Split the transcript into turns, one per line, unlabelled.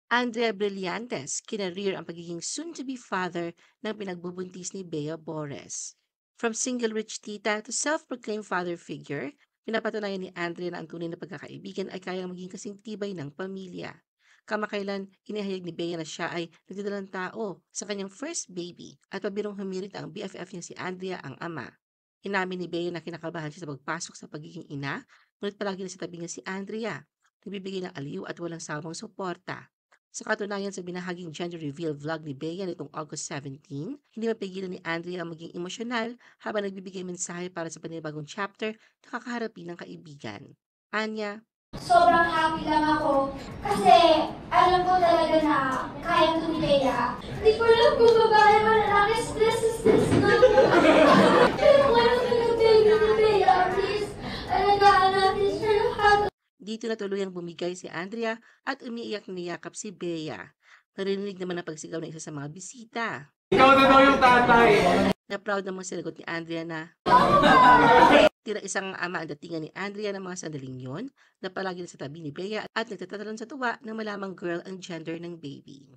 Andrea Brillantes kinareer ang pagiging soon-to-be father ng pinagbubuntis ni Bea Bores. From single rich tita to self-proclaimed father figure, pinapatunayan ni Andrea na ang tunay na pagkakaibigan ay kayang maging kasing tibay ng pamilya. Kamakailan, inihayag ni Bea na siya ay nagdadalang tao sa kanyang first baby at pabirong humirit ang BFF niya si Andrea ang ama. Inamin ni Bea na kinakabahan siya sa pagpasok sa pagiging ina, ngunit palagi na sa tabi niya si Andrea, nagbibigay ng aliw at walang sawang suporta. Sa katunayan sa binahaging gender reveal vlog ni Bea nitong August 17, hindi mapigilan ni Andrea ang maging emosyonal habang nagbibigay mensahe para sa panibagong chapter na kakaharapin ng kaibigan. Anya,
Sobrang happy lang ako kasi alam ko talaga na kaya ko ni Bea. Hindi ko alam kung babae o lalaki, stress na ako. Pero kung alam ko ng baby ni Bea, please, alagaan natin siya lahat.
dito na tuluyang bumigay si Andrea at umiiyak niyakap si Bea. Narinig naman ang pagsigaw ng isa sa mga bisita.
Ikaw na daw yung tatay.
Na proud namang sinagot ni Andrea na tira isang ama ang datingan ni Andrea ng mga sandaling yon na palagi na sa tabi ni Bea at nagtatatalon sa tuwa na malamang girl ang gender ng baby.